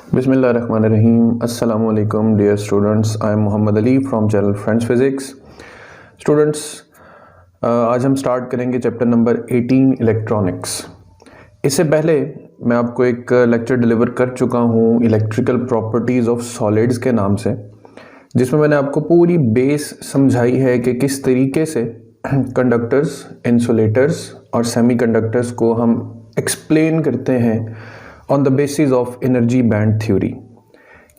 Bismillahirrahmanirrahim. Assalamu alaikum dear students. I am Muhammad Ali from channel Friends Physics. Students, आज हम start करेंगे chapter number 18 electronics. इससे पहले मैं आपको एक लेक्चर डिलीवर कर चुका हूँ इलेक्ट्रिकल प्रॉपर्टीज़ ऑफ सॉलिड्स के नाम से, जिसमें मैंने आपको पूरी बेस समझाई है कि किस तरीके से कंडक्टर्स, इंसुलेटर्स और सेमीकंडक्टर्स को हम एक्सप्लेन करते हैं on the basis of energy band theory.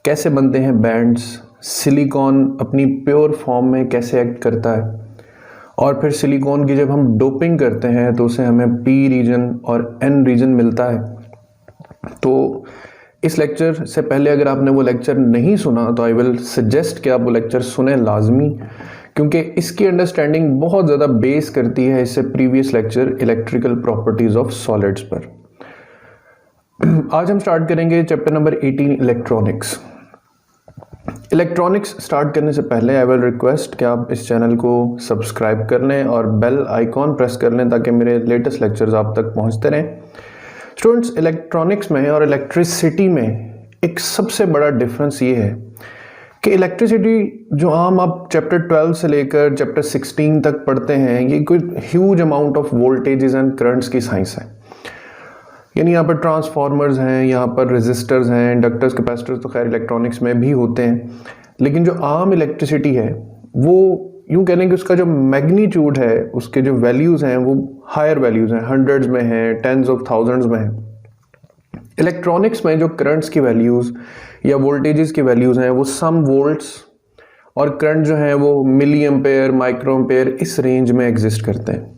कैसे बनते हैं बैंड्स, सिलिकॉन अपनी प्योर फॉर्म में कैसे एक्ट करता है, और फिर सिलिकॉन की जब हम डोपिंग करते हैं तो उसे हमें पी रीजन और एन रीजन मिलता है। तो इस लेक्चर से पहले अगर आपने वो लेक्चर नहीं सुना तो आई विल सजेस्ट कि आप वो लेक्चर सुने लाजमी, क्योंकि इसकी अंडरस्टैंडिंग बहुत ज़्यादा बेस करती है इससे previous lecture electrical properties of solids पर। आज हम स्टार्ट करेंगे chapter number 18 electronics. Electronics start करने से पहले आई विल रिक्वेस्ट कि आप इस चैनल को सब्सक्राइब कर लें और बेल आइकॉन प्रेस कर लें ताकि मेरे लेटेस्ट लेक्चर्स आप तक पहुंचते रहें। स्टूडेंट्स, इलेक्ट्रॉनिक्स में और इलेक्ट्रिसिटी में एक सबसे बड़ा डिफरेंस ये है कि इलेक्ट्रिसिटी जो आम आप चैप्टर 12 से लेकर चैप्टर 16 तक पढ़ते हैं, ये कोई huge amount of voltages and currents की साइंस है। यानी यहाँ पर ट्रांसफार्मर्स हैं, यहाँ पर रेजिस्टर्स हैं, इंडक्टर्स, कैपेसिटर्स तो खैर इलेक्ट्रॉनिक्स में भी होते हैं, लेकिन जो आम इलेक्ट्रिसिटी है वो यूँ कहने कि उसका जो मैग्नीट्यूड है, उसके जो वैल्यूज़ हैं वो हायर वैल्यूज़ हैं, हंड्रेड्स में हैं, टेंस ऑफ थाउजेंड्स में हैं। इलेक्ट्रॉनिक्स में जो करंट्स की वैल्यूज़ या वोल्टेजेस की वैल्यूज़ हैं वो सम वोल्ट्स, और करंट जो है वो मिली एम्पेयर, माइक्रो एम्पेयर, इस रेंज में एग्जिस्ट करते हैं।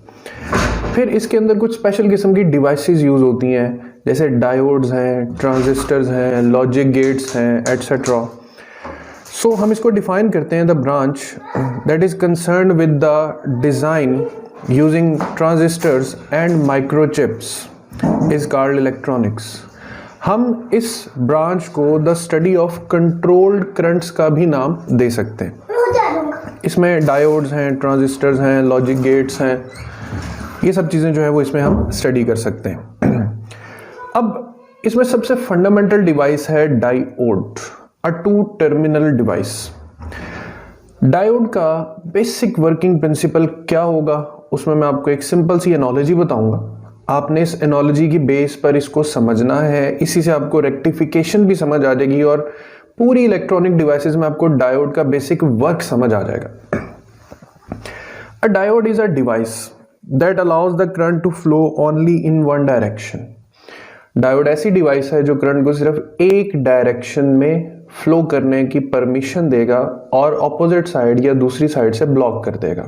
फिर इसके अंदर कुछ स्पेशल किस्म की डिवाइसेस यूज़ होती हैं, जैसे डायोड्स हैं, ट्रांजिस्टर्स हैं, लॉजिक गेट्स हैं, एटसेट्रा। सो हम इसको डिफाइन करते हैं, the branch that is concerned with the design using transistors and microchips is called electronics. हम इस ब्रांच को the study of controlled currents का भी नाम दे सकते हैं। इसमें डायोड्स हैं, ट्रांजिस्टर्स हैं, लॉजिक गेट्स हैं, ये सब चीज़ें जो है वो इसमें हम स्टडी कर सकते हैं। अब इसमें सबसे फंडामेंटल डिवाइस है diode, a two terminal device. Diode का बेसिक वर्किंग प्रिंसिपल क्या होगा, उसमें मैं आपको एक सिंपल सी एनोलॉजी बताऊंगा। आपने इस एनोलॉजी की बेस पर इसको समझना है, इसी से आपको रेक्टिफिकेशन भी समझ आ जाएगी और पूरी इलेक्ट्रॉनिक डिवाइसेस में आपको डायोड का बेसिक वर्क समझ आ जाएगा। अ diode is a device that allows the current to flow only in one direction। Diode ऐसी डिवाइस है जो करंट को सिर्फ एक डायरेक्शन में फ्लो करने की परमिशन देगा और ऑपोजिट साइड या दूसरी साइड से ब्लॉक कर देगा।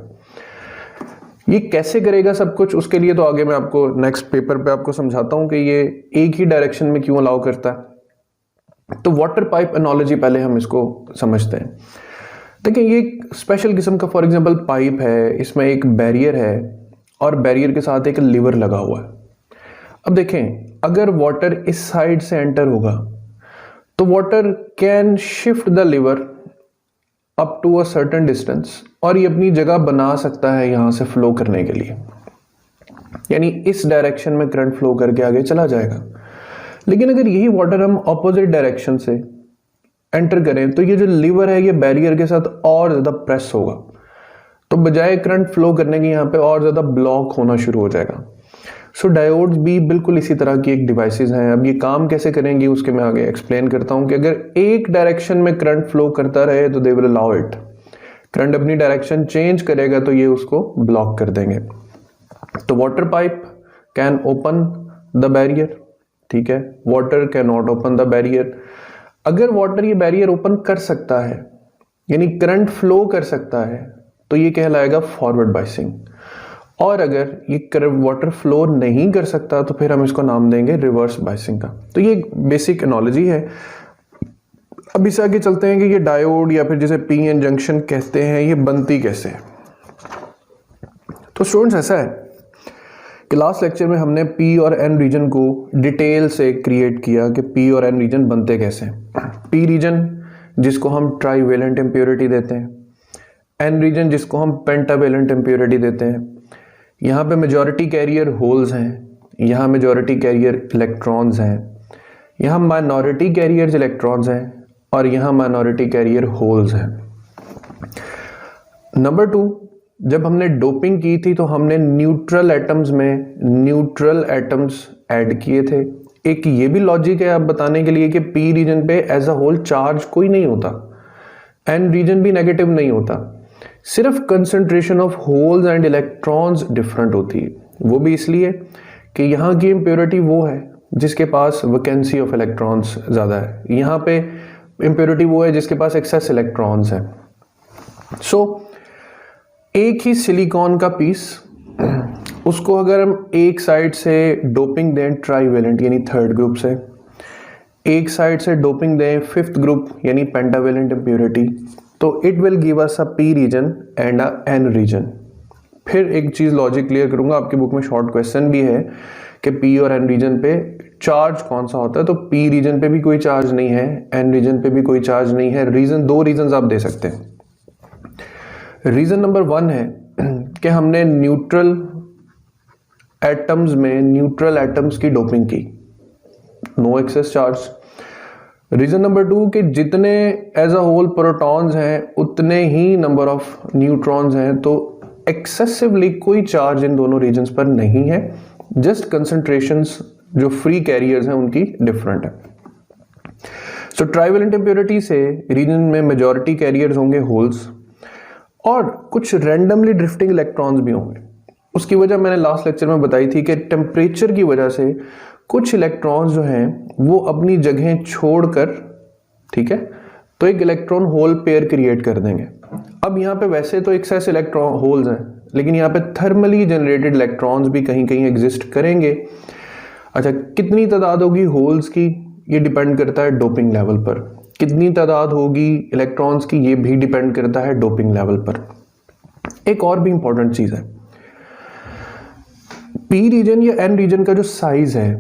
ये कैसे करेगा सब कुछ, उसके लिए तो आगे मैं आपको नेक्स्ट पेपर पे आपको समझाता हूं कि ये एक ही डायरेक्शन में क्यों अलाउ करता है। तो वाटर पाइप एनोलॉजी पहले हम इसको समझते हैं। देखिए, ये स्पेशल किस्म का फॉर एग्जाम्पल पाइप है, इसमें एक बैरियर है और बैरियर के साथ एक लीवर लगा हुआ है। अब देखें, अगर वाटर इस साइड से एंटर होगा तो water can shift the lever up to a certain distance और ये अपनी जगह बना सकता है यहां से फ्लो करने के लिए, यानी इस डायरेक्शन में करंट फ्लो करके आगे चला जाएगा। लेकिन अगर यही वाटर हम ऑपोजिट डायरेक्शन से एंटर करें तो ये जो लीवर है ये बैरियर के साथ और ज्यादा प्रेस होगा, तो बजाय करंट फ्लो करने के यहाँ पे और ज़्यादा ब्लॉक होना शुरू हो जाएगा। सो डायोड्स भी बिल्कुल इसी तरह की एक डिवाइसेस हैं। अब ये काम कैसे करेंगी उसके मैं आगे एक्सप्लेन करता हूँ कि अगर एक डायरेक्शन में करंट फ्लो करता रहे तो they will allow it. Current अपनी डायरेक्शन चेंज करेगा तो ये उसको ब्लॉक कर देंगे। तो water pipe can open the barrier, ठीक है, water can not open the barrier. अगर वाटर ये बैरियर ओपन कर सकता है, यानी करंट फ्लो कर सकता है, तो ये कहलाएगा फॉरवर्ड बाइसिंग। और अगर ये वाटर फ्लो नहीं कर सकता तो फिर हम इसको नाम देंगे रिवर्स बाइसिंग का। तो ये बेसिक एनोलॉजी है। अब इससे आगे चलते हैं कि ये डायोड या फिर जिसे पी एन जंक्शन कहते हैं ये बनती कैसे है। तो स्टूडेंट्स, ऐसा है कि लास्ट लेक्चर में हमने पी और एन रीजन को डिटेल से क्रिएट किया कि पी और एन रीजन बनते कैसे। पी रीजन जिसको हम ट्राईवेलेंट इम्प्योरिटी देते हैं, एन रीजन जिसको हम पेंटावेलेंट इम्प्योरिटी देते हैं। यहाँ पे मेजॉरिटी कैरियर होल्स हैं, यहाँ मेजॉरिटी कैरियर इलेक्ट्रॉन्स हैं, यहाँ माइनॉरिटी कैरियर्स इलेक्ट्रॉन्स हैं और यहाँ माइनॉरिटी कैरियर होल्स हैं। नंबर 2, जब हमने डोपिंग की थी तो हमने न्यूट्रल एटम्स में न्यूट्रल एटम्स ऐड किए थे। एक ये भी लॉजिक है आप बताने के लिए कि पी रीजन पे एज अ होल चार्ज कोई नहीं होता, एन रीजन भी नेगेटिव नहीं होता, सिर्फ concentration of holes and electrons different होती है। वो भी इसलिए कि यहाँ की इम्प्योरिटी वो है जिसके पास वैकेंसी ऑफ इलेक्ट्रॉन्स ज़्यादा है, यहाँ पे इम्प्योरिटी वो है जिसके पास एक्सेस इलेक्ट्रॉन्स है। सो एक ही सिलिकॉन का पीस, उसको अगर हम एक साइड से डोपिंग दें ट्राईवेलेंट यानी थर्ड ग्रुप से, एक साइड से डोपिंग दें फिफ्थ ग्रुप यानी पेंटावेलेंट इम्प्योरिटी, तो it will give us a p region and an n region. फिर एक चीज़ लॉजिक क्लियर करूंगा, आपकी बुक में शॉर्ट क्वेश्चन भी है कि पी और एन रीजन पे चार्ज कौन सा होता है, तो पी रीजन पे भी कोई चार्ज नहीं है, एन रीजन पे भी कोई चार्ज नहीं है। रीजन, दो रीजन आप दे सकते हैं। रीजन नंबर 1 है कि हमने न्यूट्रल एटम्स में न्यूट्रल एटम्स की डोपिंग की, no excess charge. Reason number 2 कि जितने एज अ होल प्रोटॉन्स हैं उतने ही नंबर ऑफ न्यूट्रॉन्स हैं, तो एक्सेसिवली कोई चार्ज इन दोनों रीजन्स पर नहीं है, जस्ट कंसंट्रेशंस जो फ्री कैरियर्स हैं उनकी डिफरेंट है। सो ट्राईवेलेंट इम्प्योरिटी से रीजन में मेजॉरिटी कैरियर्स होंगे होल्स और कुछ रैंडमली ड्रिफ्टिंग इलेक्ट्रॉन्स भी होंगे। उसकी वजह मैंने लास्ट लेक्चर में बताई थी कि टेम्परेचर की वजह से कुछ इलेक्ट्रॉन्स जो हैं वो अपनी जगह छोड़कर, ठीक है, तो एक इलेक्ट्रॉन होल पेयर क्रिएट कर देंगे। अब यहाँ पे वैसे तो एक्सेस इलेक्ट्रॉन होल्स हैं, लेकिन यहाँ पे थर्मली जनरेटेड इलेक्ट्रॉन्स भी कहीं कहीं एग्जिस्ट करेंगे। अच्छा, कितनी तादाद होगी होल्स की, ये डिपेंड करता है डोपिंग लेवल पर। कितनी तादाद होगी इलेक्ट्रॉन्स की, ये भी डिपेंड करता है डोपिंग लेवल पर। एक और भी इंपॉर्टेंट चीज है, पी रीजन या एन रीजन का जो साइज है,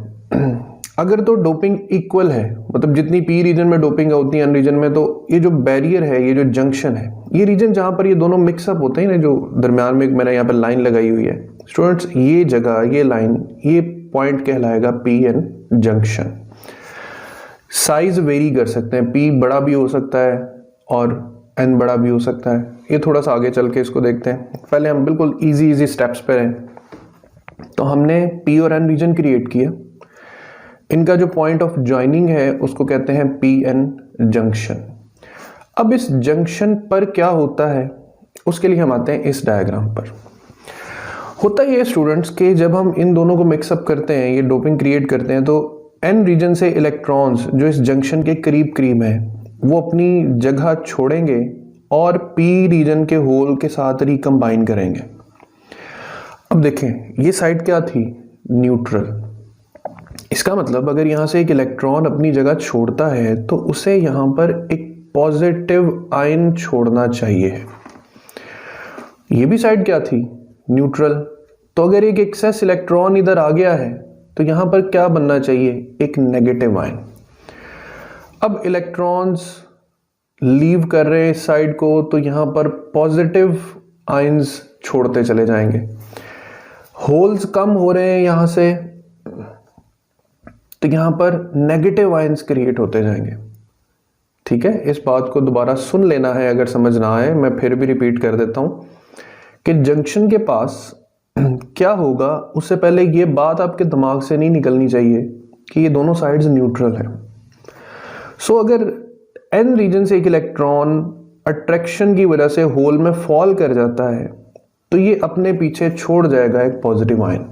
अगर तो डोपिंग इक्वल है, मतलब जितनी पी रीजन में डोपिंग है उतनी एन रीजन में, तो ये जो बैरियर है, ये जो जंक्शन है, ये रीजन जहां पर ये दोनों मिक्सअप होते हैं ना, जो दरम्यान में मैंने यहाँ पे लाइन लगाई हुई है स्टूडेंट्स, ये जगह, ये लाइन, ये पॉइंट कहलाएगा p n junction. Size vary कर सकते हैं, पी बड़ा भी हो सकता है और एन बड़ा भी हो सकता है। ये थोड़ा सा आगे चल के इसको देखते हैं, पहले हम बिल्कुल इजी स्टेप्स पे रहें। तो हमने पी और एन रीजन क्रिएट किया, इनका जो पॉइंट ऑफ ज्वाइनिंग है उसको कहते हैं पी एन जंक्शन। अब इस जंक्शन पर क्या होता है उसके लिए हम आते हैं इस डायग्राम पर। होता ये स्टूडेंट्स कि जब हम इन दोनों को मिक्सअप करते हैं, ये डोपिंग क्रिएट करते हैं, तो एन रीजन से इलेक्ट्रॉन्स जो इस जंक्शन के करीब करीब हैं वो अपनी जगह छोड़ेंगे और पी रीजन के होल के साथ रिकम्बाइन करेंगे। अब देखें ये साइड क्या थी, न्यूट्रल। इसका मतलब अगर यहां से एक इलेक्ट्रॉन अपनी जगह छोड़ता है तो उसे यहां पर एक पॉजिटिव आयन छोड़ना चाहिए। ये भी साइड क्या थी, न्यूट्रल। तो अगर एक एक्सेस इलेक्ट्रॉन इधर आ गया है तो यहां पर क्या बनना चाहिए, एक नेगेटिव आयन। अब इलेक्ट्रॉन्स लीव कर रहे हैं इस साइड को, तो यहां पर पॉजिटिव आयंस छोड़ते चले जाएंगे। होल्स कम हो रहे हैं यहां से, तो यहां पर नेगेटिव आयंस क्रिएट होते जाएंगे। ठीक है, इस बात को दोबारा सुन लेना है अगर समझ ना आए, मैं फिर भी रिपीट कर देता हूं कि जंक्शन के पास क्या होगा, उससे पहले ये बात आपके दिमाग से नहीं निकलनी चाहिए कि ये दोनों साइड्स न्यूट्रल है। सो अगर एन रीजन से एक इलेक्ट्रॉन अट्रैक्शन की वजह से होल में फॉल कर जाता है तो ये अपने पीछे छोड़ जाएगा एक पॉजिटिव आयन।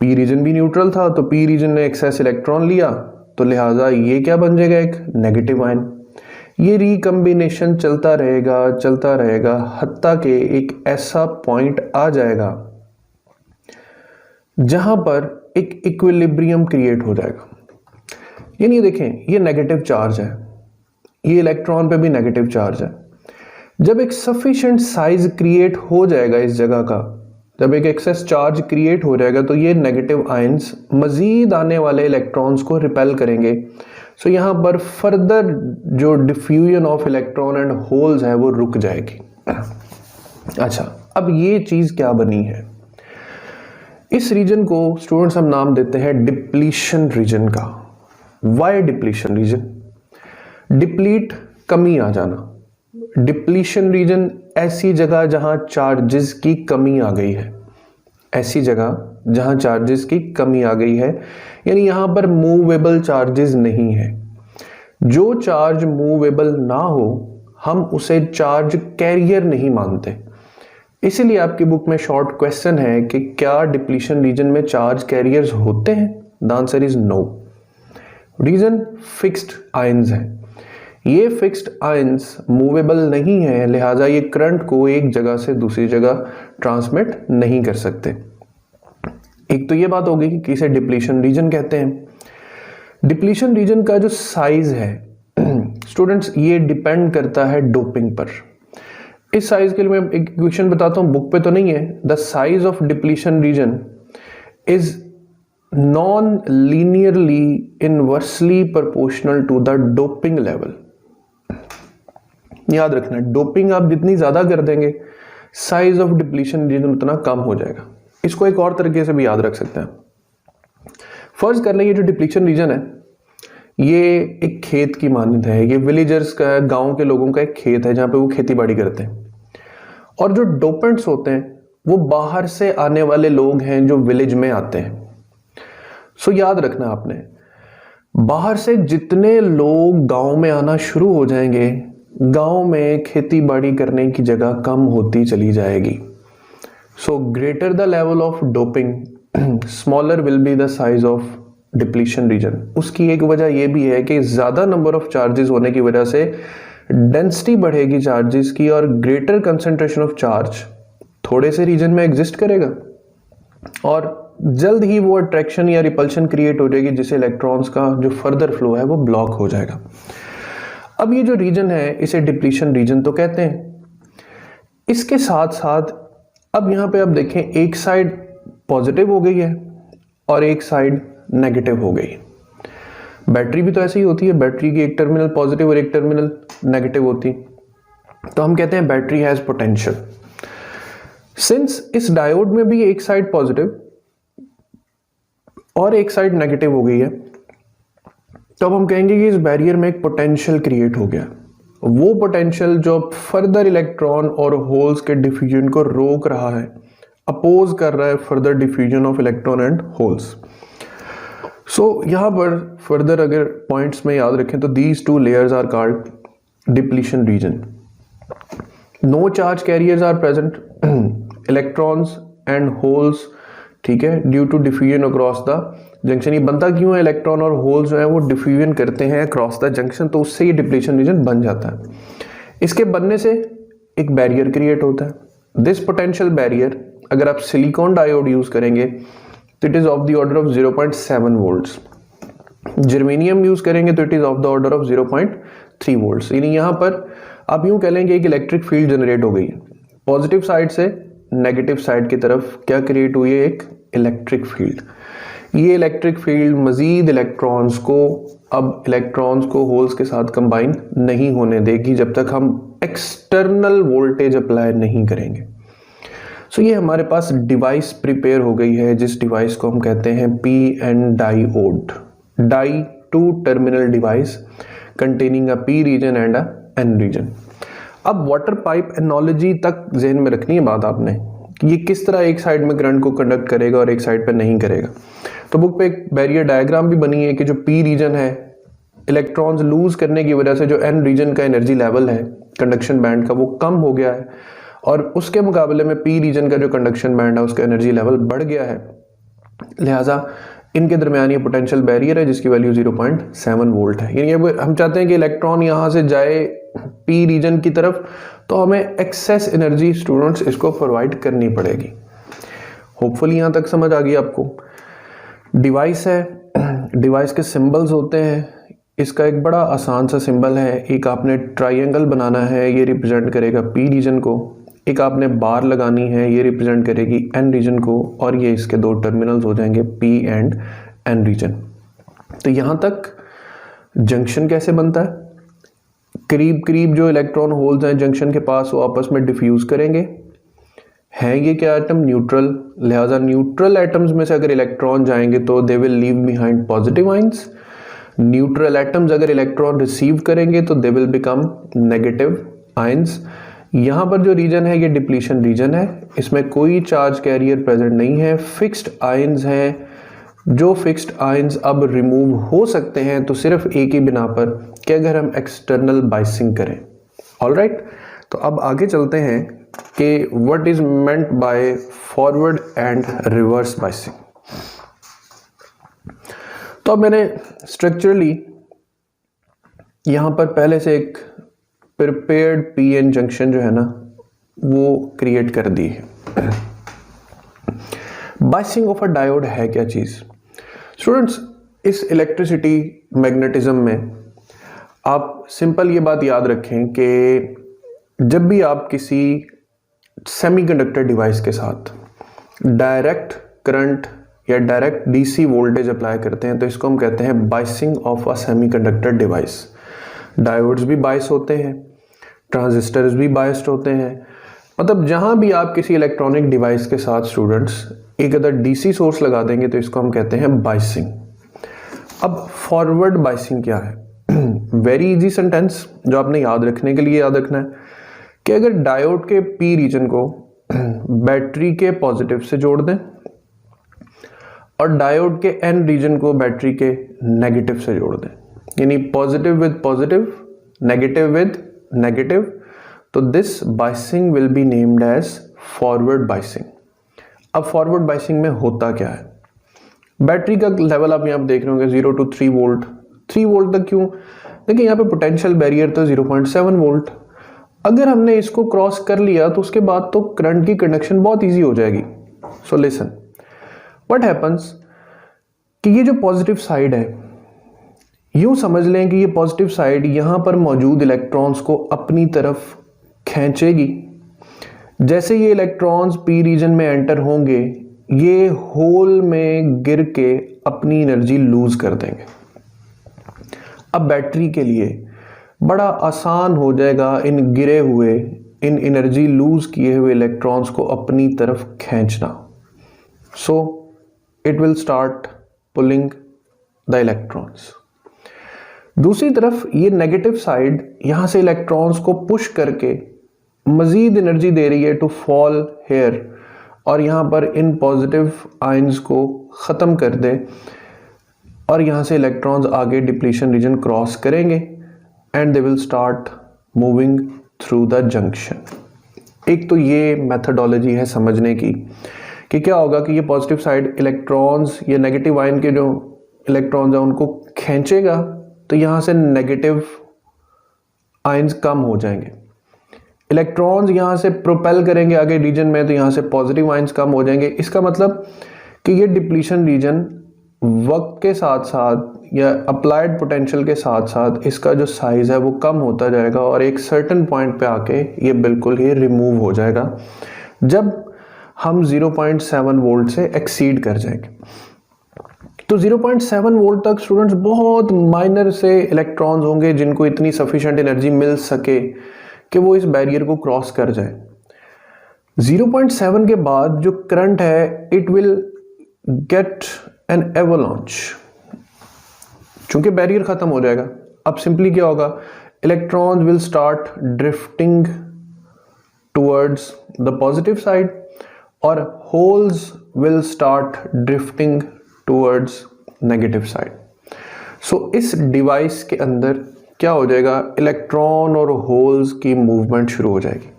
पी रीजन भी न्यूट्रल था, तो पी रीजन ने एक्सेस इलेक्ट्रॉन लिया, तो लिहाजा ये क्या बन जाएगा, एक नेगेटिव आयन। ये रिकम्बिनेशन चलता रहेगा हत्ता के एक ऐसा पॉइंट आ जाएगा जहां पर एक इक्विलिब्रियम क्रिएट हो जाएगा। यानी देखें ये नेगेटिव चार्ज है, ये इलेक्ट्रॉन पे भी नेगेटिव चार्ज है। जब एक सफिशिएंट साइज क्रिएट हो जाएगा इस जगह का, जब एक एक्सेस चार्ज क्रिएट हो जाएगा, तो ये नेगेटिव आयंस मजीद आने वाले इलेक्ट्रॉन्स को रिपेल करेंगे। सो यहां पर फर्दर जो diffusion of electron and holes है वो रुक जाएगी। अच्छा, अब ये चीज क्या बनी है, इस रीजन को स्टूडेंट्स हम नाम देते हैं डिप्लीशन रीजन का। Why depletion region? डिप्लीट, कमी आ जाना। डिप्लीशन रीजन ऐसी जगह जहां चार्जेस की कमी आ गई है, ऐसी जगह जहां चार्जेस की कमी आ गई है, यानी यहां पर मूवेबल चार्जेस नहीं है। जो चार्ज मूवेबल ना हो हम उसे चार्ज कैरियर नहीं मानते। इसीलिए आपकी बुक में शॉर्ट क्वेश्चन है कि क्या डिप्लीशन रीजन में चार्ज कैरियर्स होते हैं? The answer is no. Reason fixed ions है। ये फिक्स्ड आयंस मूवेबल नहीं है, लिहाजा ये करंट को एक जगह से दूसरी जगह ट्रांसमिट नहीं कर सकते। एक तो ये बात होगी कि इसे डिप्लीशन रीजन कहते हैं। डिप्लीशन रीजन का जो साइज है स्टूडेंट्स, ये डिपेंड करता है डोपिंग पर। इस साइज के लिए मैं एक इक्वेशन बताता हूं, बुक पे तो नहीं है। The size of depletion region is non linearly inversely proportional to the doping level. याद रखना, डोपिंग आप जितनी ज्यादा कर देंगे साइज ऑफ डिप्लीशन रीजन उतना कम हो जाएगा। इसको एक और तरीके से भी याद रख सकते हैं। फर्ज कर लें ये जो डिप्लीशन रीजन है ये एक खेत की मानद है, ये विलेजर्स का, गांव के लोगों का एक खेत है जहां पे वो खेती बाड़ी करते हैं। और जो डोपेंट्स होते हैं वो बाहर से आने वाले लोग हैं जो विलेज में आते हैं। सो याद रखना आपने, बाहर से जितने लोग गांव में आना शुरू हो जाएंगे, गांव में खेती बाड़ी करने की जगह कम होती चली जाएगी। So greater the level of doping, smaller will be the size of depletion reason. उसकी एक वजह यह भी है कि ज्यादा नंबर ऑफ चार्जेस होने की वजह से डेंसिटी बढ़ेगी चार्जेस की, और ग्रेटर कंसंट्रेशन ऑफ चार्ज थोड़े से रीजन में एग्जिस्ट करेगा और जल्द ही वो अट्रैक्शन या रिपल्शन क्रिएट हो जाएगी, जिससे इलेक्ट्रॉन्स का जो फर्दर फ्लो है वो ब्लॉक हो जाएगा। अब ये जो रीजन है इसे डिप्लीशन रीजन तो कहते हैं। इसके साथ साथ अब यहां पे आप देखें, एक साइड पॉजिटिव हो गई है और एक साइड नेगेटिव हो गई। बैटरी भी तो ऐसे ही होती है, बैटरी की एक टर्मिनल पॉजिटिव और एक टर्मिनल नेगेटिव होती, तो हम कहते हैं बैटरी हैज पोटेंशियल। सिंस इस डायोड में भी एक साइड पॉजिटिव और एक साइड नेगेटिव हो गई है, तो अब हम कहेंगे कि इस बैरियर में एक पोटेंशियल क्रिएट हो गया। वो पोटेंशियल जो फर्दर इलेक्ट्रॉन और होल्स के डिफ्यूजन को रोक रहा है, अपोज कर रहा है further diffusion of electron and holes. So यहां पर फर्दर अगर पॉइंट्स में याद रखें तो these two layers are called depletion region. No charge carriers are present, electrons and holes, ठीक है, due to diffusion across the junction. ये बनता क्यों है? इलेक्ट्रॉन और होल्स जो है वो डिफ्यूजन करते हैं अक्रॉस द जंक्शन, तो उससे ये डिप्लीशन रीजन बन जाता है। इसके बनने से एक बैरियर क्रिएट होता है। दिस पोटेंशियल बैरियर, अगर आप सिलिकॉन डायोड यूज करेंगे तो it is of the order of 0.7 volts. Germanium use करेंगे तो it is of the order of 0.3 volts. यानी यहां पर आप यूं कह लेंगे एक इलेक्ट्रिक फील्ड जनरेट हो गई है। पॉजिटिव साइड से नेगेटिव साइड की तरफ क्या क्रिएट हुई है? एक इलेक्ट्रिक फील्ड। ये इलेक्ट्रिक फील्ड मजीद इलेक्ट्रॉन्स को होल्स के साथ कंबाइन नहीं होने देगी जब तक हम एक्सटर्नल वोल्टेज अप्लाई नहीं करेंगे। सो ये हमारे पास डिवाइस प्रिपेयर हो गई है, जिस डिवाइस को हम कहते हैं पी एन डायोड, डाई two terminal device containing a p region and an n region. अब वाटर पाइप एनालॉजी तक जहन में रखनी है बात आपने, कि ये किस तरह एक साइड में करंट को कंडक्ट करेगा और एक साइड पर नहीं करेगा। तो बुक पे एक बैरियर डायग्राम भी बनी है कि जो पी रीजन है, इलेक्ट्रॉन्स लूज करने की वजह से जो एन रीजन का एनर्जी लेवल है कंडक्शन बैंड का वो कम हो गया है, और उसके मुकाबले में पी रीजन का जो कंडक्शन बैंड है उसका एनर्जी लेवल बढ़ गया है। लिहाजा इनके दरमियान ये पोटेंशियल बैरियर है जिसकी वैल्यू 0.7 वोल्ट है। यानी अब हम चाहते हैं कि इलेक्ट्रॉन यहां से जाए पी रीजन की तरफ, तो हमें एक्सेस एनर्जी स्टूडेंट्स इसको प्रोवाइड करनी पड़ेगी। होपफुली यहां तक समझ आ गई आपको। डिवाइस है, डिवाइस के सिंबल्स होते हैं। इसका एक बड़ा आसान सा सिंबल है, एक आपने ट्राइंगल बनाना है, ये रिप्रेजेंट करेगा पी रीजन को, एक आपने बार लगानी है, ये रिप्रेजेंट करेगी एन रीजन को, और ये इसके दो टर्मिनल्स हो जाएंगे पी एंड एन रीजन। तो यहां तक जंक्शन कैसे बनता है? करीब करीब जो इलेक्ट्रॉन होल्स हैं जंक्शन के पास वो आपस में डिफ्यूज करेंगे। है ये क्या एटम? न्यूट्रल। लिहाजा न्यूट्रल एटम्स में से अगर इलेक्ट्रॉन जाएंगे तो they will leave behind positive ions. Neutral atoms अगर इलेक्ट्रॉन रिसीव करेंगे तो they will become negative ions. यहाँ पर जो रीजन है ये डिप्लीशन रीजन है, इसमें कोई चार्ज कैरियर प्रेजेंट नहीं है, फिक्स्ड आयंस हैं। जो फिक्स्ड आयंस अब रिमूव हो सकते हैं तो सिर्फ एक ही बिना पर कि अगर हम एक्सटर्नल बाइसिंग करें। ऑलराइट, तो अब आगे चलते हैं कि what is meant by forward and reverse biasing. तो अब मैंने स्ट्रक्चरली यहां पर पहले से एक प्रिपेयर्ड पीएन जंक्शन जो है ना वो क्रिएट कर दी है। बाइसिंग ऑफ अ डायोड है क्या चीज स्टूडेंट्स? इस इलेक्ट्रिसिटी मैग्नेटिज्म में आप सिंपल ये बात याद रखें कि जब भी आप किसी सेमीकंडक्टर डिवाइस के साथ डायरेक्ट करंट या डायरेक्ट डीसी वोल्टेज अप्लाई करते हैं तो इसको हम कहते हैं biasing of a semiconductor device. Diodes भी बाइस होते हैं, ट्रांजिस्टर्स भी बाइस्ड होते हैं, मतलब जहां भी आप किसी इलेक्ट्रॉनिक डिवाइस के साथ स्टूडेंट्स एक अदर डीसी सोर्स लगा देंगे तो इसको हम कहते हैं बाइसिंग। अब फॉरवर्ड बाइसिंग क्या है? वेरी इजी सेंटेंस जो आपने याद रखने के लिए याद रखना है कि अगर डायोड के पी रीजन को बैटरी के पॉजिटिव से जोड़ दें और डायोड के एन रीजन को बैटरी के नेगेटिव से जोड़ दें, यानी positive with positive, negative with negative, तो this biasing will be named as forward biasing. अब फॉरवर्ड बाइसिंग में होता क्या है? बैटरी का लेवल आप यहाँ देख रहे होंगे 0 to 3 वोल्ट। 3 वोल्ट तक क्यों? देखिए यहाँ पे पोटेंशियल बैरियर तो 0.7 वोल्ट। अगर हमने इसको क्रॉस कर लिया तो उसके बाद तो करंट की कंडक्शन बहुत इजी हो जाएगी। सो लिसन, व्हाट हैपन्स कि ये जो पॉजिटिव साइड है, यूं समझ लें कि ये पॉजिटिव साइड यहां पर मौजूद इलेक्ट्रॉन्स को अपनी तरफ खींचेगी। जैसे ये इलेक्ट्रॉन्स पी रीजन में एंटर होंगे ये होल में गिर के अपनी एनर्जी लूज कर देंगे। अब बैटरी के लिए बड़ा आसान हो जाएगा इन गिरे हुए, इन एनर्जी लूज किए हुए इलेक्ट्रॉन्स को अपनी तरफ खींचना। So it will start pulling the electrons. दूसरी तरफ ये नेगेटिव साइड यहां से इलेक्ट्रॉन्स को पुश करके मजीद एनर्जी दे रही है टू फॉल हेयर और यहां पर इन पॉजिटिव आयंस को ख़त्म कर दे और यहां से इलेक्ट्रॉन्स आगे डिप्लीशन रीजन क्रॉस करेंगे and they will start moving through the junction. एक तो ये मेथडोलॉजी है समझने की कि क्या होगा कि ये पॉजिटिव साइड इलेक्ट्रॉन्स या नेगेटिव आयन के जो इलेक्ट्रॉन्स हैं उनको खींचेगा तो यहां से नेगेटिव आयंस कम हो जाएंगे। इलेक्ट्रॉन्स यहां से प्रोपेल करेंगे आगे रीजन में तो यहां से पॉजिटिव आयंस कम हो जाएंगे। इसका मतलब कि ये डिप्लीशन रीजन वक्त के साथ साथ या अप्लाइड पोटेंशियल के साथ साथ इसका जो साइज है वो कम होता जाएगा और एक सर्टेन पॉइंट पे आके ये बिल्कुल ही रिमूव हो जाएगा जब हम 0.7 वोल्ट से एक्सीड कर जाएंगे। तो 0.7 वोल्ट तक स्टूडेंट्स बहुत माइनर से इलेक्ट्रॉन्स होंगे जिनको इतनी सफिशिएंट एनर्जी मिल सके कि वो इस बैरियर को क्रॉस कर जाए। 0.7 के बाद जो करंट है it will get an avalanche, चूंकि बैरियर खत्म हो जाएगा। अब सिंपली क्या होगा, electrons will start drifting towards the positive side और holes will start drifting towards negative side. So इस डिवाइस के अंदर क्या हो जाएगा, इलेक्ट्रॉन और होल्स की मूवमेंट शुरू हो जाएगी।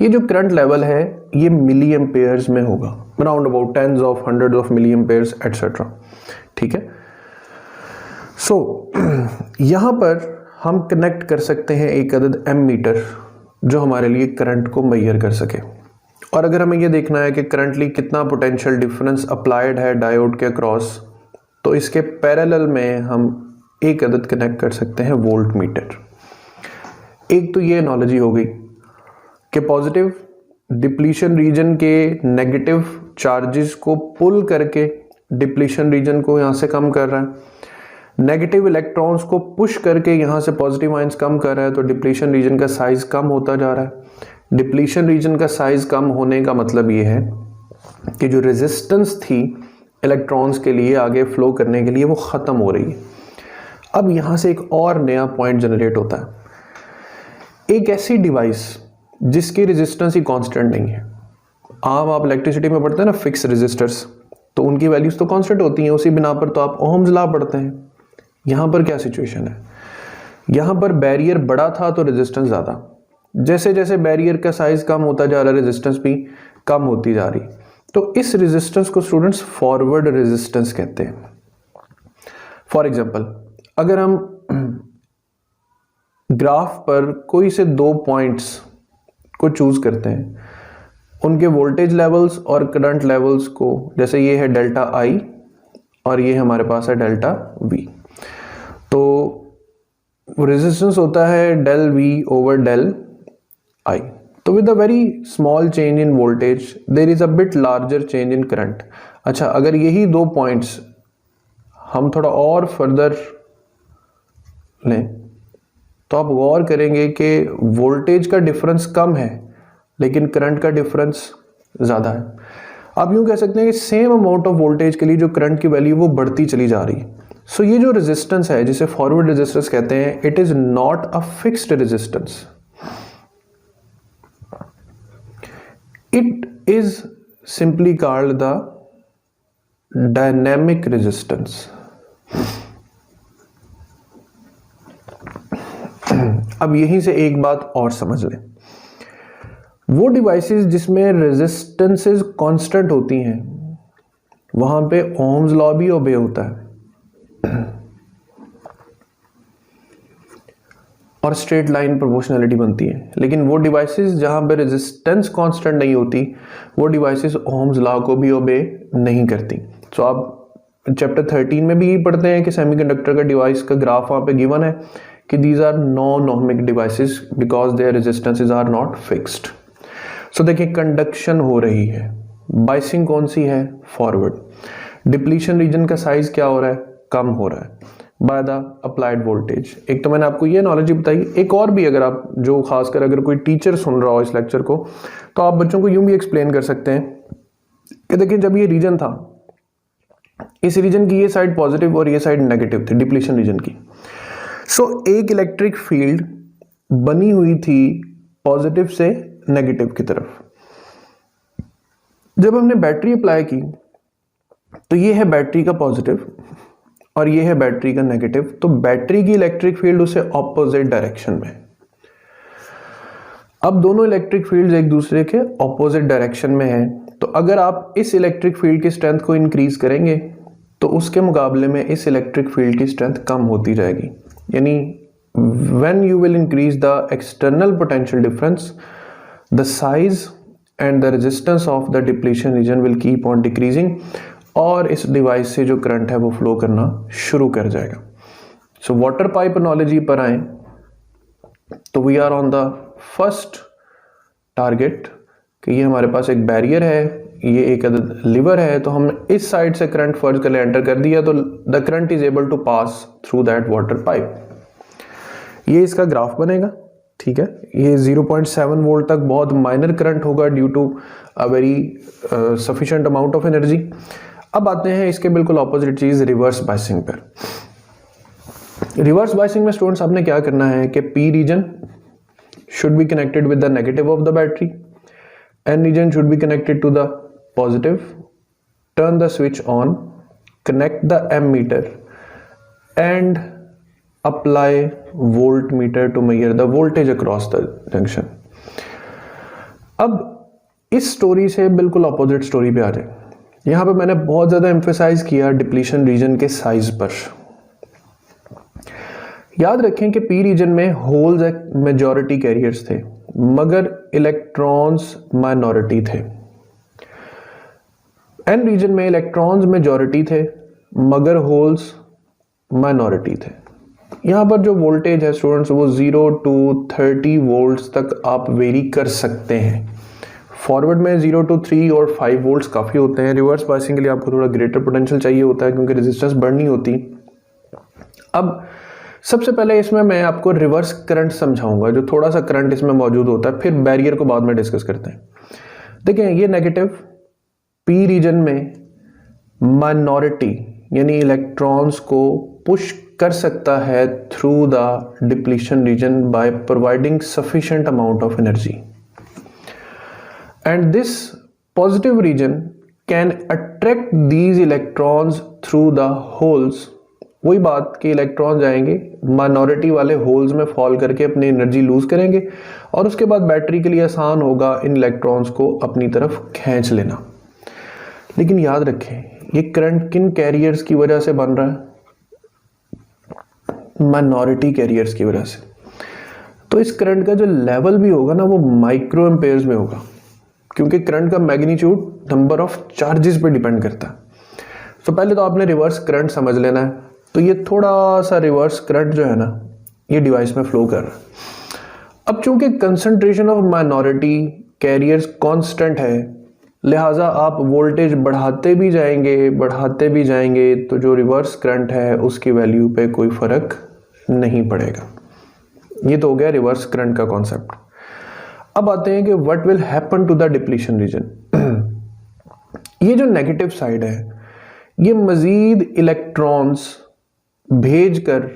ये जो करंट लेवल है ये मिली एम्पेयर्स में होगा, around about tens of hundred of milli amperes etcetera. ठीक है, सो यहां पर हम कनेक्ट कर सकते हैं एक अदद एमीटर जो हमारे लिए करंट को मेजर कर सके। और अगर हमें ये देखना है कि करंटली कितना पोटेंशियल डिफरेंस अप्लाइड है डायोड के अक्रॉस, तो इसके पैरेलल में हम एक अदद कनेक्ट कर सकते हैं वोल्ट मीटर। एक तो ये एनालॉजी हो गई कि पॉजिटिव डिप्लीशन रीजन के नेगेटिव चार्जेस को पुल करके डिप्लीशन रीजन को यहां से कम कर रहा है, नेगेटिव इलेक्ट्रॉन्स को पुश करके यहां से पॉजिटिव आयंस कम कर रहा है, तो डिप्लीशन रीजन का साइज कम होता जा रहा है। डिप्लीशन रीजन का साइज कम होने का मतलब ये है कि जो रेजिस्टेंस थी इलेक्ट्रॉन्स के लिए आगे फ्लो करने के लिए वो ख़त्म हो रही है। अब यहाँ से एक और नया पॉइंट जनरेट होता है। एक ऐसी डिवाइस जिसकी रेजिस्टेंस ही कांस्टेंट नहीं है। आप इलेक्ट्रिसिटी में पढ़ते हैं ना फिक्स रेजिस्टर्स, तो उनकी वैल्यूज तो कांस्टेंट होती हैं, उसी बिना पर तो आप ओहम्स लॉ पढ़ते हैं। यहाँ पर क्या सिचुएशन है, यहाँ पर बैरियर बड़ा था तो रेजिस्टेंस ज़्यादा, जैसे जैसे बैरियर का साइज कम होता जा रहा है रेजिस्टेंस भी कम होती जा रही। तो इस रेजिस्टेंस को स्टूडेंट्स फॉरवर्ड रेजिस्टेंस कहते हैं। फॉर एग्जांपल, अगर हम ग्राफ पर कोई से 2 पॉइंट्स को चूज करते हैं, उनके वोल्टेज लेवल्स और करंट लेवल्स को, जैसे ये है डेल्टा आई और ये हमारे पास है डेल्टा वी, तो रेजिस्टेंस होता है del V over del I. तो with a very small change in voltage there is a bit larger change in current. अच्छा, अगर यही 2 पॉइंट्स हम थोड़ा और फर्दर लें तो आप गौर करेंगे कि वोल्टेज का डिफरेंस कम है लेकिन करंट का डिफरेंस ज़्यादा है। आप यूँ कह सकते हैं कि सेम अमाउंट ऑफ वोल्टेज के लिए जो करंट की वैल्यू वो बढ़ती चली जा रही है। सो ये जो रेजिस्टेंस है जिसे फॉरवर्ड रेजिस्टेंस कहते हैं, it is not a fixed resistance, it is simply called the dynamic resistance. अब यहीं से एक बात और समझ लें, वो डिवाइसेस जिसमें रेजिस्टेंसेस कांस्टेंट होती हैं वहां पे ओम्स लॉ भी ओबे होता है और स्ट्रेट लाइन प्रोपोर्शनलिटी बनती है। लेकिन वो डिवाइसेस जहां पे रेजिस्टेंस कांस्टेंट नहीं होती, वो डिवाइसेस ओम्स लॉ को भी ओबे नहीं करती। तो आप चैप्टर 13 में भी पढ़ते हैं कि सेमीकंडक्टर का डिवाइस का ग्राफ वहां पे गिवन है कि these are non ohmic devices because their resistances are not fixed. So देखिए, कंडक्शन हो रही है, बाइसिंग कौन सी है, फॉरवर्ड। डिप्लीशन रीजन का साइज क्या हो रहा है, कम हो रहा है बाय द अप्लाइड वोल्टेज। एक तो मैंने आपको ये नॉलेज बताई, एक और भी अगर आप जो खासकर अगर कोई टीचर सुन रहा हो इस लेक्चर को, तो आप बच्चों को यूं भी एक्सप्लेन कर सकते हैं कि देखिए, जब ये रीजन था, इस रीजन की ये साइड पॉजिटिव और ये साइड नेगेटिव थी डिप्लीशन रीजन की। सो एक इलेक्ट्रिक फील्ड बनी हुई थी पॉजिटिव से नेगेटिव की तरफ। जब हमने बैटरी अप्लाई की तो ये है बैटरी का पॉजिटिव और ये है बैटरी का नेगेटिव, तो बैटरी की इलेक्ट्रिक फील्ड उसे ऑपोजिट डायरेक्शन में। अब दोनों इलेक्ट्रिक फील्ड्स एक दूसरे के ऑपोजिट डायरेक्शन में हैं, तो अगर आप इस इलेक्ट्रिक फील्ड की स्ट्रेंथ को इंक्रीज करेंगे तो उसके मुकाबले में इस इलेक्ट्रिक फील्ड की स्ट्रेंथ कम होती जाएगी। यानी when you will increase the external potential difference, the size and the resistance of the depletion region will keep on decreasing और इस डिवाइस से जो करंट है वो फ्लो करना शुरू कर जाएगा। सो वाटर पाइप एनालॉजी पर आए तो we are on the first target कि ये हमारे पास एक बैरियर है, ये एक लिवर है, तो हमने इस साइड से करंट फर्ज कर एंटर कर दिया तो the current is able to pass through that water pipe. ये इसका ग्राफ बनेगा, ठीक है। ये 0.7 वोल्ट तक बहुत माइनर करंट होगा due to a very sufficient amount of energy. अब आते हैं इसके बिल्कुल ऑपोजिट चीज रिवर्स बायसिंग पर। रिवर्स बायसिंग में स्टूडेंट्स आपने क्या करना है कि p region should be connected with the negative of the battery, n region should be connected to the positive, turn the switch on, connect the ammeter and apply voltmeter to measure the voltage across the junction। अब इस story से बिल्कुल opposite story पे आ जाए। यहां पे मैंने बहुत ज्यादा एम्फेसाइज किया डिप्लीशन रीजन के साइज पर। याद रखें कि पी रीजन में होल्स एक मेजॉरिटी कैरियर्स थे मगर इलेक्ट्रॉन्स माइनॉरिटी थे। एन रीजन में इलेक्ट्रॉन्स मेजॉरिटी थे मगर होल्स माइनॉरिटी थे। यहां पर जो वोल्टेज है स्टूडेंट्स वो 0 to 30 वोल्ट्स तक आप वेरी कर सकते हैं। फॉरवर्ड में 0 to 3 और 5 वोल्ट्स काफ़ी होते हैं। रिवर्स बायसिंग के लिए आपको थोड़ा ग्रेटर पोटेंशियल चाहिए होता है क्योंकि रेजिस्टेंस बढ़नी होती। अब सबसे पहले इसमें मैं आपको रिवर्स करंट समझाऊंगा, जो थोड़ा सा करंट इसमें मौजूद होता है, फिर बैरियर को बाद में डिस्कस करते हैं। देखिए, ये नेगेटिव पी रीजन में माइनॉरिटी यानी इलेक्ट्रॉन्स को पुश कर सकता है through the depletion region by providing sufficient amount of energy, and this positive region can attract these electrons through the holes. वही बात कि इलेक्ट्रॉन जाएंगे माइनॉरिटी वाले होल्स में फॉल करके अपनी एनर्जी लूज करेंगे और उसके बाद बैटरी के लिए आसान होगा इन इलेक्ट्रॉन्स को अपनी तरफ खींच लेना। लेकिन याद रखें ये करंट किन कैरियर्स की वजह से बन रहा है? माइनॉरिटी कैरियर्स की वजह से। तो इस करंट का जो लेवल भी होगा ना वो माइक्रो एम्पेयर्स में होगा, क्योंकि करंट का मैग्नीट्यूड नंबर ऑफ चार्जेस पे डिपेंड करता है। तो पहले तो आपने रिवर्स करंट समझ लेना है। तो ये थोड़ा सा रिवर्स करंट जो है ना ये डिवाइस में फ्लो कर रहा है। अब चूंकि concentration of minority carriers constant है, लिहाजा आप वोल्टेज बढ़ाते भी जाएंगे तो जो रिवर्स करंट है उसकी वैल्यू पे कोई फर्क नहीं पड़ेगा। ये तो हो गया रिवर्स करंट का कॉन्सेप्ट। अब आते हैं कि what will happen to the depletion region. ये जो नेगेटिव साइड है ये मजीद इलेक्ट्रॉन्स भेजकर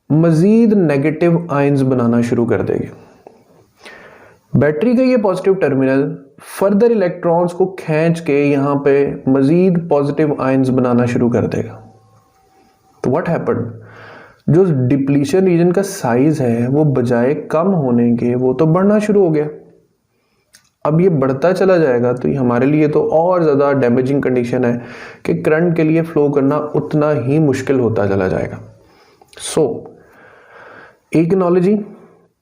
मजीद नेगेटिव आयंस बनाना शुरू कर देगी। बैटरी का ये पॉजिटिव टर्मिनल फर्दर इलेक्ट्रॉन्स को खींच के यहां पे मजीद पॉजिटिव आयंस बनाना शुरू कर देगा। तो व्हाट हैपेंड, जो डिप्लीशन रीजन का साइज है वो बजाय कम होने के वो तो बढ़ना शुरू हो गया। अब ये बढ़ता चला जाएगा तो ये हमारे लिए तो और ज़्यादा डैमेजिंग कंडीशन है कि करंट के लिए फ्लो करना उतना ही मुश्किल होता चला जाएगा। सो एक एनालॉजी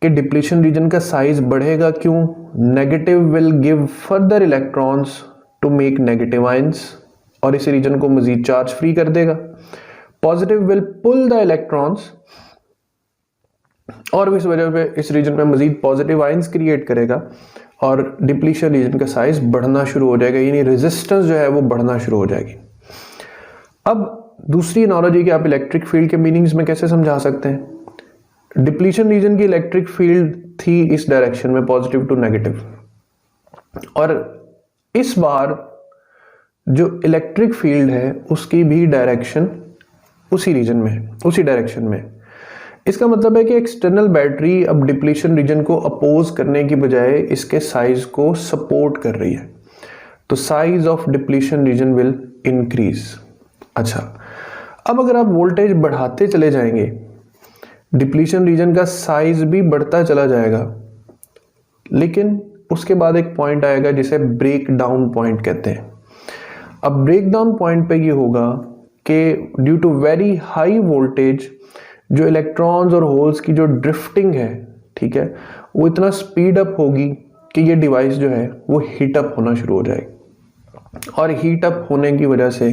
कि डिप्लीशन रीजन का साइज बढ़ेगा क्यों? Negative will give further electrons to make negative ions और इस रीजन को मजीद चार्ज फ्री कर देगा। Positive will pull the electrons और इस वजह पे इस रीजन में मजीद पॉजिटिव आयंस क्रिएट करेगा और डिप्लीशन रीजन का साइज बढ़ना शुरू हो जाएगा, यानी रेजिस्टेंस जो है वो बढ़ना शुरू हो जाएगी। अब दूसरी एनालॉजी कि आप इलेक्ट्रिक फील्ड के मीनिंग्स में कैसे समझा सकते हैं। डिप्लीशन रीजन की इलेक्ट्रिक फील्ड थी इस डायरेक्शन में पॉजिटिव टू नेगेटिव, और इस बार जो इलेक्ट्रिक फील्ड है उसकी भी डायरेक्शन उसी रीजन में, उसी डायरेक्शन में। इसका मतलब है कि एक्सटर्नल बैटरी अब डिप्लीशन रीजन को अपोज करने की बजाय इसके साइज को सपोर्ट कर रही है, तो size of depletion reason will increase. अच्छा, अब अगर आप वोल्टेज बढ़ाते चले जाएंगे डिप्लीशन रीजन का साइज भी बढ़ता चला जाएगा, लेकिन उसके बाद एक पॉइंट आएगा जिसे ब्रेक डाउन पॉइंट कहते हैं। अब ब्रेक डाउन पॉइंट पे ये होगा कि due to very high voltage जो इलेक्ट्रॉन्स और होल्स की जो ड्रिफ्टिंग है, ठीक है, वो इतना स्पीड अप होगी कि ये डिवाइस जो है वो हीट अप होना शुरू हो जाएगी और हीट अप होने की वजह से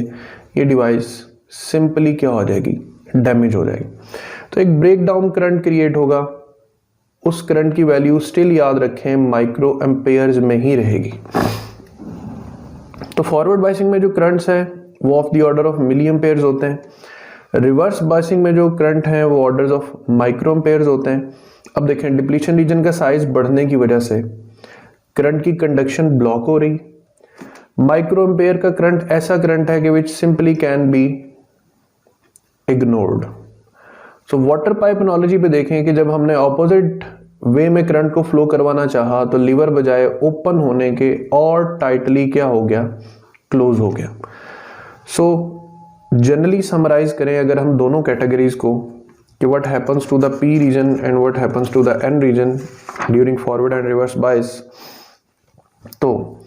ये डिवाइस सिंपली क्या हो जाएगी, डैमेज हो जाएगी। तो एक ब्रेक डाउन करंट क्रिएट होगा। उस करंट की वैल्यू स्टिल याद रखें माइक्रो एम्पेयर्स में ही रहेगी। तो फॉरवर्ड बायसिंग में जो करंट्स हैं वो of the order of milli amperes होते हैं। रिवर्स बायसिंग में जो करंट हैं वो ऑर्डर्स ऑफ माइक्रो एम्पेयर्स होते हैं। अब देखें डिप्लीशन रीजन का साइज बढ़ने की वजह से करंट की कंडक्शन ब्लॉक हो रही। माइक्रो एम्पेयर का करंट ऐसा करंट है कि विच simply can be ignored. So water pipe analogy पे देखें कि जब हमने ऑपोजिट वे में करंट को फ्लो करवाना चाहा तो लीवर बजाय ओपन होने के और टाइटली क्या हो गया, क्लोज हो गया। सो जनरली समराइज करें अगर हम दोनों कैटेगरीज को कि what happens to the P region and what happens to the N region during forward and reverse bias, तो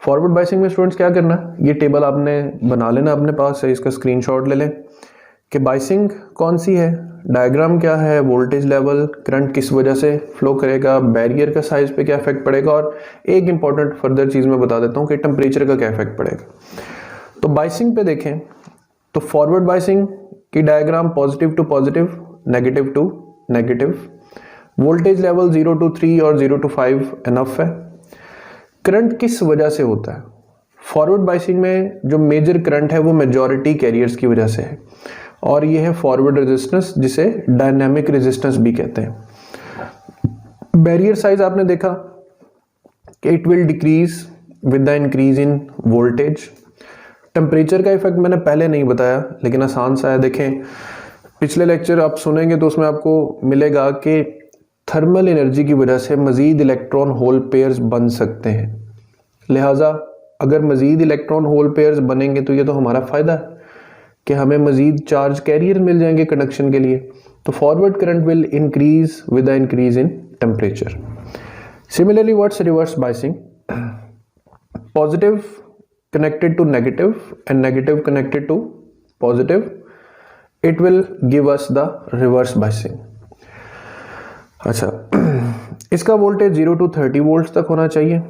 फॉरवर्ड बायसिंग में स्टूडेंट्स क्या करना है, ये टेबल आपने बना लेना अपने पास है, इसका स्क्रीनशॉट ले लें कि बायसिंग कौन सी है, डायग्राम क्या है, वोल्टेज लेवल, करंट किस वजह से फ्लो करेगा, बैरियर का साइज पे क्या इफेक्ट पड़ेगा, और एक इंपॉर्टेंट फर्दर चीज मैं बता देता हूँ कि टेम्परेचर का क्या इफेक्ट पड़ेगा। तो बायसिंग पे देखें तो फॉरवर्ड बायसिंग की diagram positive to positive, negative to negative, voltage level 0 to 3 और 0 to 5 इनफ है। करंट किस वजह से होता है, फॉरवर्ड बायसिंग में जो मेजर करंट है वो मेजॉरिटी कैरियर्स की वजह से है, और ये है फॉरवर्ड रेजिस्टेंस जिसे डायनामिक रेजिस्टेंस भी कहते हैं। बैरियर साइज आपने देखा कि it will decrease with the increase in voltage. Temperature का इफेक्ट मैंने पहले नहीं बताया, लेकिन आसान सा है। देखें, पिछले लेक्चर आप सुनेंगे तो उसमें आपको मिलेगा कि थर्मल एनर्जी की वजह से मज़ीद इलेक्ट्रॉन होल पेयर्स बन सकते हैं। लिहाजा अगर मज़ीद इलेक्ट्रॉन होल पेयर्स बनेंगे तो ये तो हमारा फ़ायदा है कि हमें मज़ीद चार्ज कैरियर मिल जाएंगे कंडक्शन के लिए। तो forward current will increase with the increase in temperature. Similarly what's reverse biasing? Positive connected to negative and negative connected to positive, it will give us the reverse biasing. अच्छा, इसका voltage 0 to 30 volt तक होना चाहिए।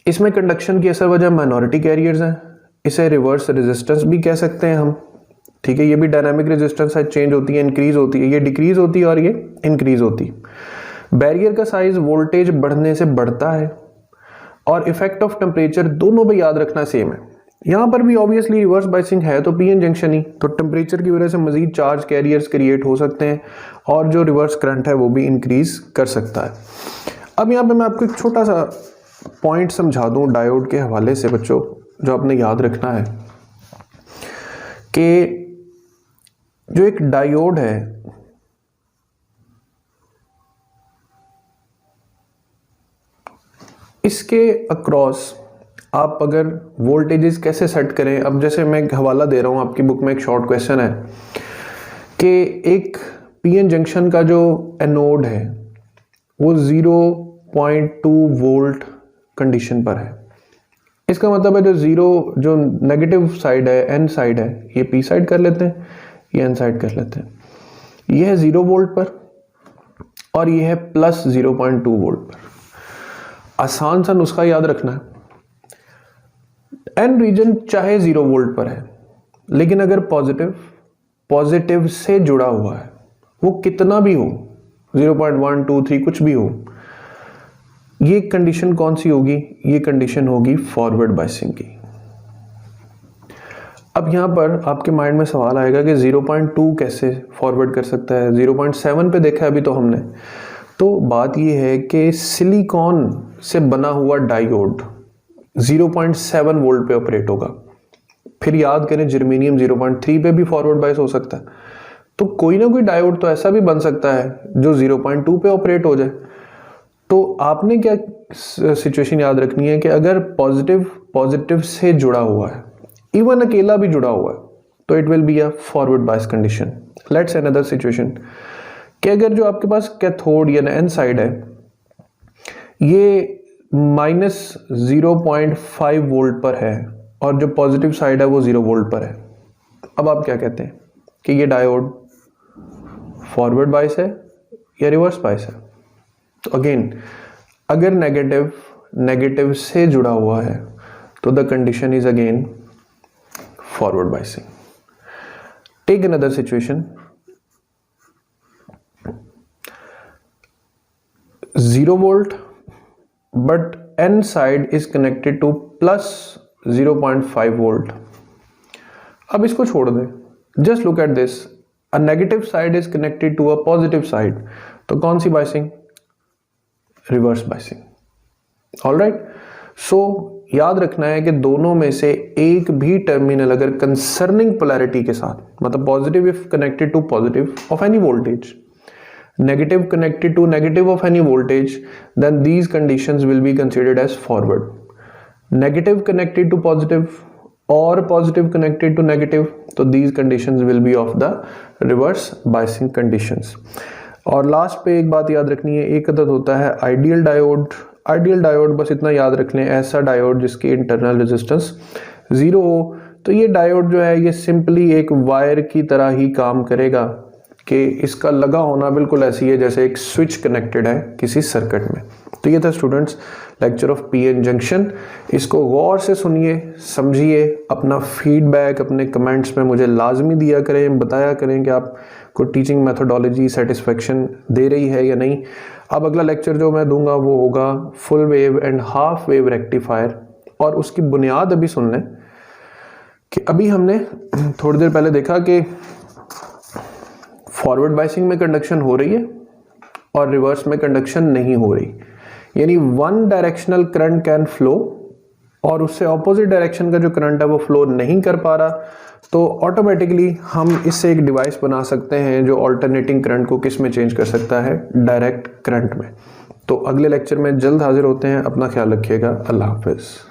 इसमें conduction की असर वजह minority carriers हैं, इसे रिवर्स रेजिस्टेंस भी कह सकते हैं हम। ठीक है, ये भी डायनामिक रेजिस्टेंस है, चेंज होती है, इंक्रीज होती है, ये डिक्रीज होती है और ये इंक्रीज होती है। बैरियर का साइज वोल्टेज बढ़ने से बढ़ता है और इफेक्ट ऑफ टेम्परेचर दोनों भी याद रखना सेम है। यहाँ पर भी ऑब्वियसली रिवर्स बायसिंग है तो पीएन जंक्शन ही, तो टेम्परेचर की वजह से मजीद चार्ज कैरियर्स क्रिएट हो सकते हैं और जो रिवर्स करंट है वो भी इंक्रीज कर सकता है। अब यहाँ पे मैं आपको एक छोटा सा पॉइंट समझा दूँ डायोड के हवाले से बच्चों, जो आपने याद रखना है कि जो एक डायोड है इसके अक्रॉस आप अगर वोल्टेजेस कैसे सेट करें। अब जैसे मैं एक हवाला दे रहा हूं, आपकी बुक में एक शॉर्ट क्वेश्चन है कि एक पीएन जंक्शन का जो एनोड है वो 0.2 वोल्ट कंडीशन पर है। इसका मतलब है जो नेगेटिव साइड है, एन साइड है, ये पी साइड कर लेते हैं, ये एन साइड कर लेते हैं। ये है 0 वोल्ट पर और ये है प्लस 0.2 वोल्ट पर। आसान सा नुस्खा याद रखना है, एन रीजन चाहे 0 वोल्ट पर है, लेकिन अगर पॉजिटिव से जुड़ा हुआ है, वो कितना भी हो, 0.1, 2, 3 कुछ भी हो, ये कंडीशन कौन सी होगी? ये कंडीशन होगी फॉरवर्ड बायसिंग की। अब यहां पर आपके माइंड में सवाल आएगा कि 0.2 कैसे फॉरवर्ड कर सकता है, 0.7 पे देखा है अभी तो हमने। तो बात यह है कि सिलिकॉन से बना हुआ डायोड 0.7 वोल्ट पे ऑपरेट होगा। फिर याद करें जर्मेनियम 0.3 पे भी फॉरवर्ड बायस हो सकता है। तो कोई ना कोई डायोड तो ऐसा भी बन सकता है जो 0.2 पे ऑपरेट हो जाए। तो आपने क्या सिचुएशन याद रखनी है कि अगर पॉजिटिव से जुड़ा हुआ है, इवन अकेला भी जुड़ा हुआ है, तो it will be a forward bias condition. Let's another situation कि अगर जो आपके पास कैथोड या एन साइड है ये -0.5 वोल्ट पर है और जो पॉजिटिव साइड है वो 0 वोल्ट पर है। अब आप क्या कहते हैं कि ये डायोड फॉरवर्ड बायस है या रिवर्स बायस है? तो अगेन, अगर नेगेटिव से जुड़ा हुआ है तो the condition is again forward biasing. Take another situation, 0 volt but N side is connected to plus 0.5 volt. अब इसको छोड़ दें, just look at this, a negative side is connected to a positive side, तो कौन सी biasing? Reverse biasing. Alright, सो याद रखना है कि दोनों में से एक भी टर्मिनल अगर कंसर्निंग पोलैरिटी के साथ, मतलब positive if connected to positive of any voltage, negative connected to negative of any voltage, then these conditions will be considered as forward. Negative connected to positive or positive connected to negative, so these conditions will be of the reverse biasing conditions. और last पे एक बात याद रखनी है, एक अदद होता है आइडियल डायोड। आइडियल डायोड बस इतना याद रख लें, ऐसा डायोड जिसकी इंटरनल रेजिस्टेंस 0 हो। तो ये डायोड जो है ये सिंपली एक वायर की तरह ही काम करेगा कि इसका लगा होना बिल्कुल ऐसी है जैसे एक स्विच कनेक्टेड है किसी सर्किट में। तो ये था students lecture of PN junction. इसको गौर से सुनिए, समझिए, अपना फीडबैक अपने कमेंट्स में मुझे लाजमी दिया करें, बताया करें कि आपको टीचिंग मेथोडोलॉजी सेटिस्फेक्शन दे रही है या नहीं। अब अगला लेक्चर जो मैं दूंगा वो होगा full wave and half wave rectifier, और उसकी बुनियाद अभी सुन लें कि अभी हमने थोड़ी देर पहले देखा कि फॉरवर्ड बायसिंग में कंडक्शन हो रही है और रिवर्स में कंडक्शन नहीं हो रही, यानी one directional current can flow और उससे ऑपोजिट डायरेक्शन का जो करंट है वो फ्लो नहीं कर पा रहा, तो ऑटोमेटिकली हम इससे एक डिवाइस बना सकते हैं जो ऑल्टरनेटिंग करंट को किस में चेंज कर सकता है, डायरेक्ट करंट में। तो अगले लेक्चर में जल्द हाजिर होते हैं। अपना ख्याल रखिएगा। अल्लाह हाफिज़।